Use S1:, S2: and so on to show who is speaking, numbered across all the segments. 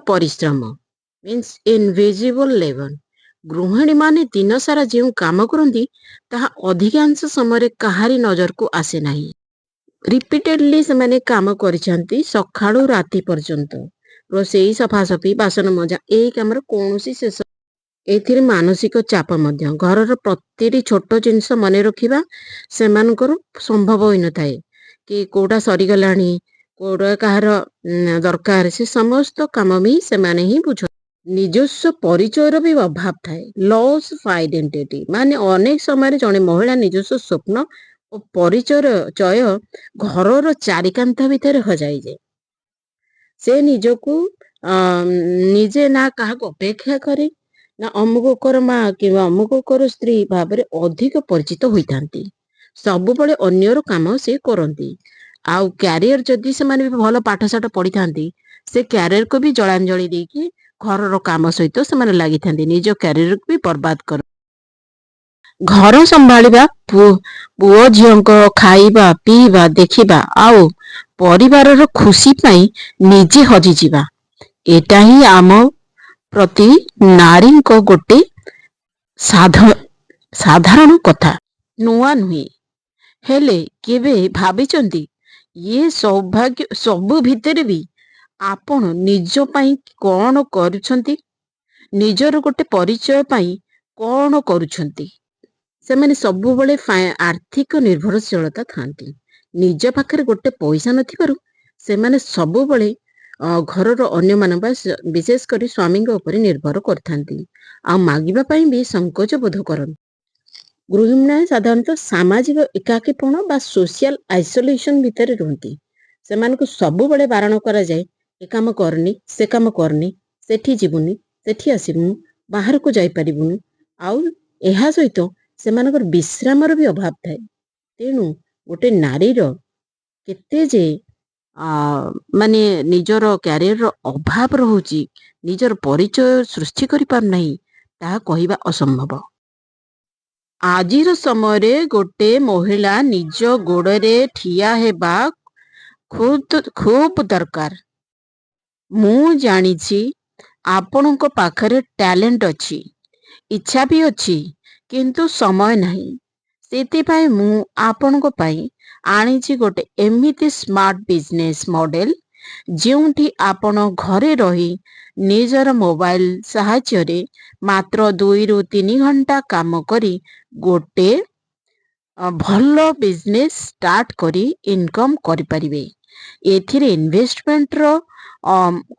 S1: ପରିଶ୍ରମ means invisible labour. ଗୃହିଣୀ ମାନେ ଦିନ ସାରା ଯେଉଁ କାମ କରନ୍ତି ତାହା ଅଧିକାଂଶ ସମୟରେ କାହାରି ନଜରକୁ ଆସେ ନାହିଁ। ରିପିଟେଡଲି ସେମାନେ କାମ କରିଛନ୍ତି ସକାଳୁ ରାତି ପର୍ଯ୍ୟନ୍ତ। ରୋଷେଇ, ସଫାସଫି, ବାସନ ମଜା, ଏହି କାମର କୌଣସି ଶେଷ। ଏଥିରେ ମାନସିକ ଚାପ ମଧ୍ୟ। ଘରର ପ୍ରତିଟି ଛୋଟ ଜିନିଷ ମନେ ରଖିବା ସେମାନଙ୍କର ସମ୍ଭବ ହୋଇନଥାଏ। କି କୋଉଟା ସରିଗଲାଣି, କୋଉଟା କାହାର ଦରକାର, ସେ ସମସ୍ତ କାମ ବି ସେମାନେ ହିଁ ବୁଝନ୍ତି। ନିଜସ୍ୱ ପରିଚୟର ବି ଅଭାବ ଥାଏ। ଲସ୍ ଅଫ୍ ଆଇଡେଣ୍ଟିଟି ମାନେ ଅନେକ ସମୟରେ ଜଣେ ମହିଳା ନିଜସ୍ୱ ସ୍ୱପ୍ନ ଓ ପରିଚୟ ଘରର ଚାରିକାନ୍ଥ ଭିତରେ ହଜାଇଯାଏ। ସେ ନିଜକୁ ନିଜେ ନା କାହାକୁ ଅପେକ୍ଷା କରେ, ନା ଅମୁକର ମା କିମ୍ବା ଅମୁକର ସ୍ତ୍ରୀ ଭାବରେ ଅଧିକ ପରିଚିତ ହୋଇଥାନ୍ତି। ସବୁବେଳେ ଅନ୍ୟର କାମ ସେ କରନ୍ତି। ଆଉ କ୍ୟାରିୟର ଯଦି ସେମାନେ ବି ଭଲ ପାଠଶାଠ ପଢିଥାନ୍ତି, ସେ କ୍ୟାରିୟରକୁ ବି ଜଳାଞ୍ଜଳି ଦେଇକି ଘରର କାମ ସହିତ ସେମାନେ ଲାଗିଥାନ୍ତି। ନିଜ କ୍ୟାରିୟରକୁ ବି ବର୍ବାଦ କର। ଘର ସମ୍ଭାଳିବା, ପୁଅ ଝିଅଙ୍କ ଖାଇବା, ପିଇବା, ଦେଖିବା ଆଉ ପରିବାରର ଖୁସି ପାଇଁ ନିଜେ ହଜିଯିବା, ଏଟା ହିଁ ଆମ ପ୍ରତି ନାରୀଙ୍କ ଗୋଟେ ସାଧାରଣ କଥା। ନୂଆ ନୁହେଁ। ହେଲେ କେବେ ଭାବିଛନ୍ତି ଇଏ ସୌଭାଗ୍ୟ ସବୁ ଭିତରେ ବି ଆପଣ ନିଜ ପାଇଁ କଣ କରୁଛନ୍ତି? ନିଜର ଗୋଟେ ପରିଚୟ ପାଇଁ କଣ କରୁଛନ୍ତି? ସେମାନେ ସବୁବେଳେ ଆର୍ଥିକ ନିର୍ଭରଶୀଳତା ଥାନ୍ତି। ନିଜ ପାଖରେ ଗୋଟେ ପଇସା ନଥିବାରୁ ସେମାନେ ସବୁବେଳେ ଘରର ଅନ୍ୟମାନଙ୍କ ବିଶେଷ କରି ସ୍ୱାମୀଙ୍କ ଉପରେ ନିର୍ଭର କରିଥାନ୍ତି ଆଉ ମାଗିବା ପାଇଁ ବି ସଂକୋଚ ବୋଧ କରନ୍ତି। ଗୃହିଣୀ ସାଧାରଣତଃ ସାମାଜିକ ଏକାକୀପଣ ବା ସୋସିଆଲ ଆଇସୋଲେସନ ଭିତରେ ରୁହନ୍ତି। ସେମାନଙ୍କୁ ସବୁବେଳେ ବାରଣ କରାଯାଏ, ଏ କାମ କରନି, ସେ କାମ କରନି, ସେଠି ଯିବୁନି, ସେଠି ଆସିବୁନି, ବାହାରକୁ ଯାଇପାରିବୁନି। ଆଉ ଏହା ସହିତ ସେମାନଙ୍କର ବିଶ୍ରାମର ବି ଅଭାବ ଥାଏ। ତେଣୁ ଗୋଟେ ନାରୀର କେତେ ଯେ ମାନେ ନିଜର କ୍ୟାରିୟରର ଅଭାବ ରହୁଛି, ନିଜର ପରିଚୟ ସୃଷ୍ଟି କରିପାରୁନାହିଁ, ତାହା କହିବା ଅସମ୍ଭବ। ଆଜିର ସମୟରେ ଗୋଟେ ମହିଳା ନିଜ ଗୋଡ଼ରେ ଠିଆ ହେବା ଖୁବ୍ ଦରକାର। ମୁଁ ଜାଣିଛି ଆପଣଙ୍କ ପାଖରେ ଟ୍ୟାଲେଣ୍ଟ ଅଛି, ଇଚ୍ଛା ବି ଅଛି, କିନ୍ତୁ ସମୟ ନାହିଁ। ସେଥିପାଇଁ ମୁଁ ଆପଣଙ୍କ ପାଇଁ ଆଣିଛି ଗୋଟେ ଏମିତି ସ୍ମାର୍ଟ ବିଜନେସ୍ ମଡେଲ, ଯେଉଁଠି ଆପଣ ଘରେ ରହି ନିଜର ମୋବାଇଲ ସାହାଯ୍ୟରେ ମାତ୍ର 2ରୁ 3 ଘଣ୍ଟା କାମ କରି ଗୋଟେ ଭଲ ବିଜନେସ୍ ଷ୍ଟାର୍ଟ କରି ଇନକମ୍ କରିପାରିବେ। ଏଥିରେ ଇନଭେଷ୍ଟମେଣ୍ଟର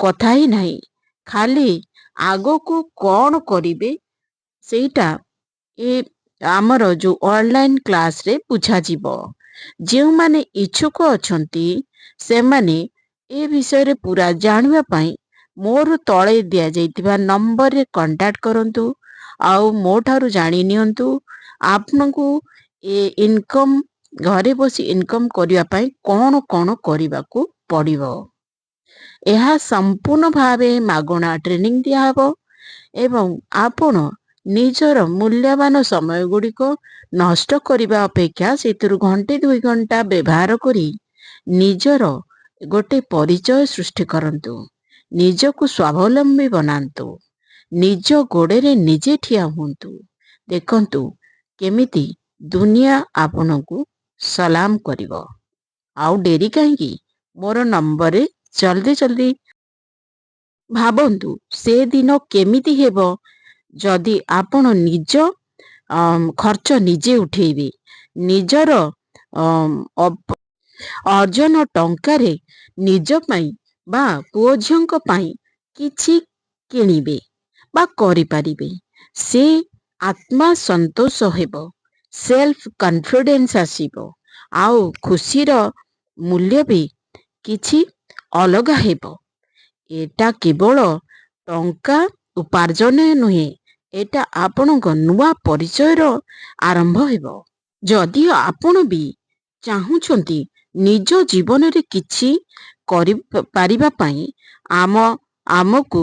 S1: କଥା ହିଁ ନାହିଁ। ଖାଲି ଆଗକୁ କ'ଣ କରିବେ ସେଇଟା ଆମର ଯେଉଁ ଅନଲାଇନ୍ କ୍ଲାସରେ ବୁଝାଯିବ। ଯେଉଁମାନେ ଇଚ୍ଛୁକ ଅଛନ୍ତି ସେମାନେ ଏ ବିଷୟରେ ପୁରା ଜାଣିବା ପାଇଁ ମୋର ତଳେ ଦିଆଯାଇଥିବା ନମ୍ବରରେ କଣ୍ଟାକ୍ଟ କରନ୍ତୁ ଆଉ ମୋ ଠାରୁ ଜାଣି ନିଅନ୍ତୁ ଆପଣଙ୍କୁ ଘରେ ବସି ଇନକମ୍ କରିବା ପାଇଁ କ'ଣ କ'ଣ କରିବାକୁ ପଡ଼ିବ। ଏହା ସମ୍ପୂର୍ଣ୍ଣ ଭାବେ ମାଗଣା ଟ୍ରେନିଂ ଦିଆହେବ ଏବଂ ଆପଣ ନିଜର ମୂଲ୍ୟବାନ ସମୟ ଗୁଡ଼ିକ ନଷ୍ଟ କରିବା ଅପେକ୍ଷା ସେଥିରୁ 1-2 ଘଣ୍ଟା ବ୍ୟବହାର କରି ନିଜର ଗୋଟେ ପରିଚୟ ସୃଷ୍ଟି କରନ୍ତୁ। ନିଜକୁ ସ୍ୱାବଲମ୍ବୀ ବନାନ୍ତୁ। ନିଜ ଗୋଡ଼ରେ ନିଜେ ଠିଆ ହୁଅନ୍ତୁ। ଦେଖନ୍ତୁ କେମିତି ଦୁନିଆ ଆପଣଙ୍କୁ ସଲାମ କରିବ। ଆଉ ଡେରି କାହିଁକି? ମୋର ନମ୍ବରରେ ଜଲ୍ଦି ଭାବନ୍ତୁ ସେ ଦିନ କେମିତି ହେବ ଯଦି ଆପଣ ନିଜ ଖର୍ଚ୍ଚ ନିଜେ ଉଠେଇବେ, ନିଜର ଅର୍ଜନ ଟଙ୍କାରେ ନିଜ ପାଇଁ ବା ପୁଅ ଝିଅଙ୍କ ପାଇଁ କିଛି କିଣିବେ ବା କରିପାରିବେ। ସେ ଆତ୍ମା ସନ୍ତୋଷ ହେବ, ସେଲ୍ଫ କନଫିଡେନ୍ସ ଆସିବ ଆଉ ଖୁସିର ମୂଲ୍ୟ ବି କିଛି ଅଲଗା ହେବ। ଏଟା କେବଳ ଟଙ୍କା ଉପାର୍ଜନ ନୁହେଁ, ଏଟା ଆପଣଙ୍କ ନୂଆ ପରିଚୟର ଆରମ୍ଭ ହେବ। ଯଦିଓ ଆପଣ ବି ଚାହୁଁଛନ୍ତି ନିଜ ଜୀବନରେ କିଛି କରିପାରିବା ପାଇଁ ଆମକୁ